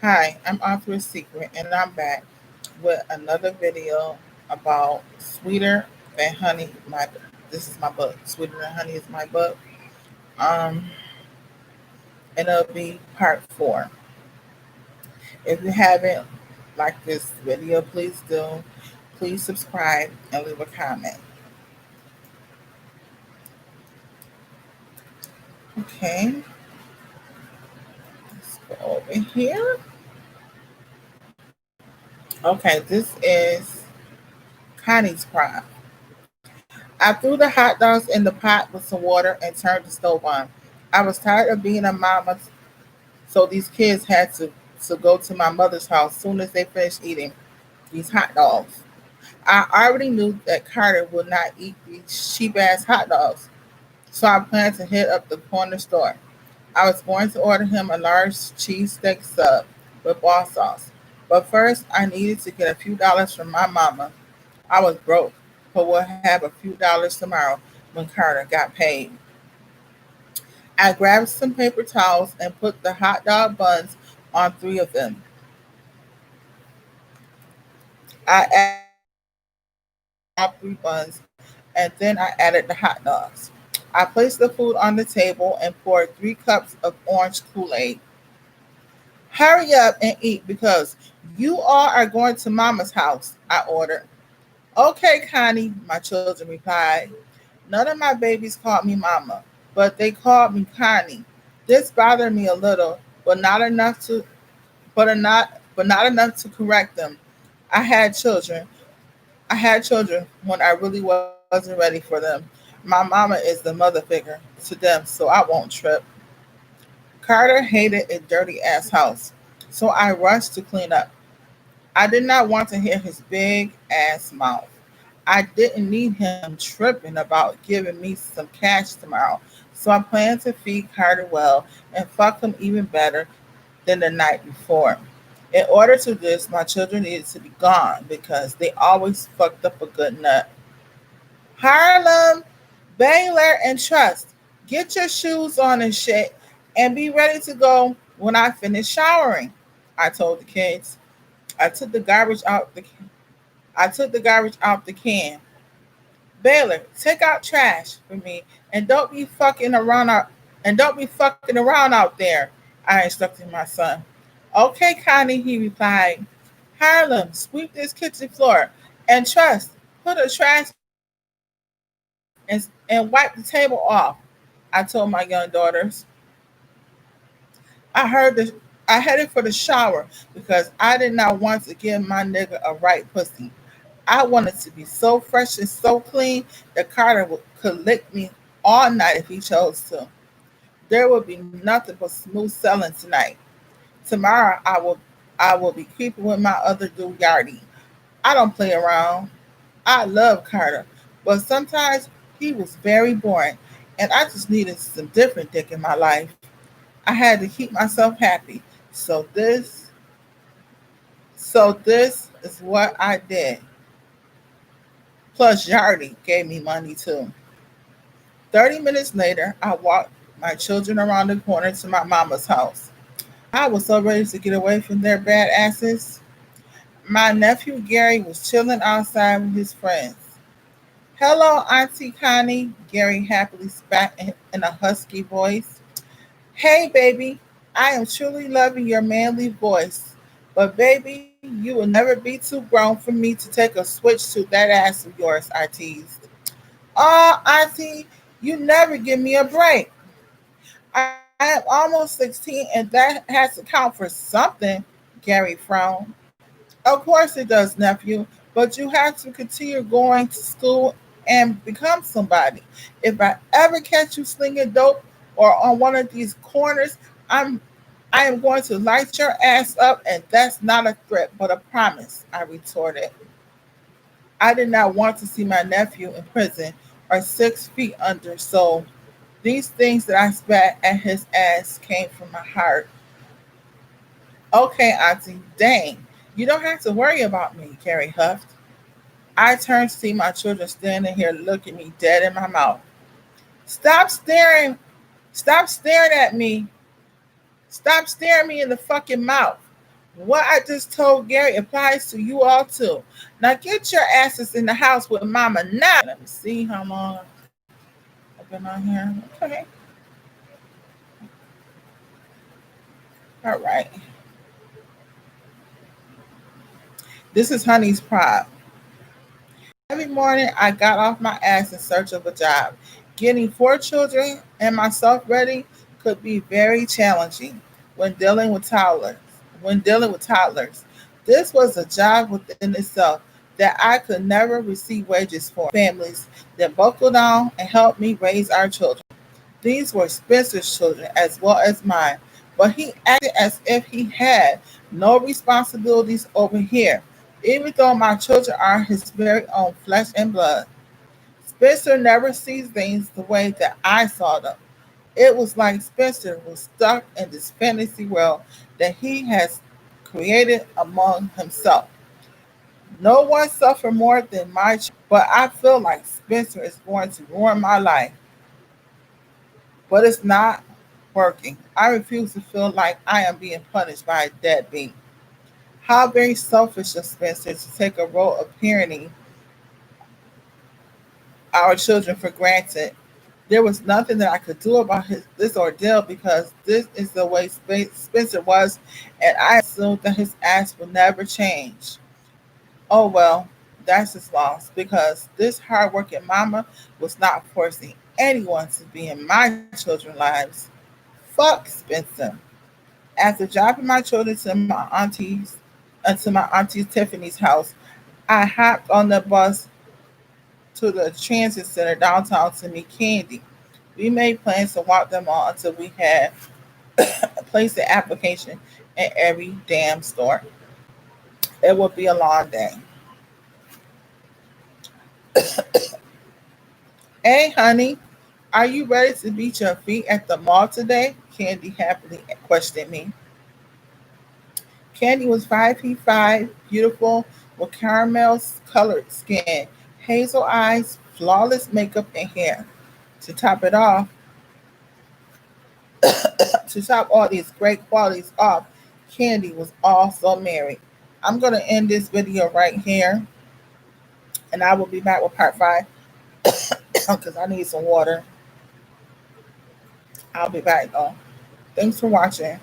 Hi, I'm Authoress Secret, and I'm back with another video about Sweeter Than Honey. This is my book. Sweeter Than Honey is my book. Um, and it'll be part 4. If you haven't liked this video, please do. Please subscribe and leave a comment. Okay, let's go over here. Okay, this is Connie's Pride. I threw the hot dogs in the pot with some water and turned the stove on. I was tired of being a mama, so these kids had to go to my mother's house soon as they finished eating these hot dogs. I already knew that Carter would not eat these cheap ass hot dogs, so I planned to hit up the corner store. I was going to order him a large cheesesteak sub with ball sauce. But first, I needed to get a few dollars from my mama. I was broke, but we'll have a few dollars tomorrow when Carter got paid. I grabbed some paper towels and put the hot dog buns on 3 of them. I added all 3 buns and then I added the hot dogs. I placed the food on the table and poured 3 cups of orange Kool-Aid. Hurry up and eat because you all are going to Mama's house, I ordered. Okay, Connie, my children replied. None of my babies called me Mama, but they called me Connie. This bothered me a little, but not enough to but not enough to correct them. I had children. I had children when I really wasn't ready for them. My mama is the mother figure to them, so I won't trip. Carter hated a dirty ass house, so I rushed to clean up. I did not want to hear his big ass mouth. I didn't need him tripping about giving me some cash tomorrow, so I planned to feed Carter well and fuck him even better than the night before. In order to this, my children needed to be gone because they always fucked up a good nut. Harlem, Baylor, and Trust, get your shoes on and shit and be ready to go when I finish showering, I told the kids. I took the garbage out the I took the garbage out the can. Baylor, take out trash for me and don't be fucking around out there, I instructed my son. Okay, Connie, he replied. Harlem, sweep this kitchen floor. And Trust, put a trash and wipe the table off, I told my young daughters. I heard the I headed for the shower because I did not want to give my nigga a right pussy. I wanted to be so fresh and so clean that could lick me all night if he chose to. There would be nothing but smooth sailing tonight. Tomorrow I will be creeping with my other dude Yardy. I don't play around. I love Carter, but sometimes he was very boring, and I just needed some different dick in my life. I had to keep myself happy. So this, so this is what I did. Plus, Yardy gave me money too. 30 minutes later, I walked my children around the corner to my mama's house. I was so ready to get away from their bad asses. My nephew Gary was chilling outside with his friends. Hello, Auntie Connie, Gary happily spat in a husky voice. Hey, baby, I am truly loving your manly voice. But, baby, you will never be too grown for me to take a switch to that ass of yours, I teased. Oh, Auntie, you never give me a break. I am almost 16 and that has to count for something, Gary frowned. Of course it does, nephew, but you have to continue going to school and become somebody. If I ever catch you slinging dope or on one of these corners, I'm I am going to light your ass up, and that's not a threat, but a promise, I retorted. I did not want to see my nephew in prison or 6 feet under, so these things that I spat at his ass came from my heart. Okay, Auntie, dang. You don't have to worry about me, Carrie huffed. I turned to see my children standing here looking me dead in my mouth. Stop staring! Stop staring at me! Stop staring me in the fucking mouth! What I just told Gary applies to you all too. Now get your asses in the house with mama now. Let me see how long I've been on here. Okay. All right. This is Honey's Pride. Every morning I got off my ass in search of a job. Getting four children and myself ready could be very challenging when dealing with toddlers. When dealing with toddlers, this was a job within itself that I could never receive wages for. Families that buckled down and helped me raise our children. These were Spencer's children as well as mine, but he acted as if he had no responsibilities over here, even though my children are his very own flesh and blood. Spencer never sees things the way that I saw them. It was like Spencer was stuck in this fantasy world that he has created among himself. No one suffered more than my children, but I feel like Spencer is going to ruin my life. But it's not working. I refuse to feel like I am being punished by a deadbeat. How very selfish of Spencer to take a role of parenting our children for granted. There was nothing that I could do about this ordeal because this is the way Spencer was, and I assumed that his acts would never change. Oh well, that's his loss because this hardworking mama was not forcing anyone to be in my children's lives. Fuck Spencer. After dropping my children to my auntie Tiffany's house, I hopped on the bus to the transit center downtown to meet Candy. We made plans to walk them all until we had placed the application in every damn store. It would be a long day. Hey, honey, are you ready to beat your feet at the mall today? Candy happily questioned me. Candy was 5 feet 5, beautiful, with caramel colored skin, hazel eyes, flawless makeup, and hair. To top it off, to top all these great qualities off, Candy was also married. I'm going to end this video right here, and I will be back with part 5 because I need some water. I'll be back though. Thanks for watching.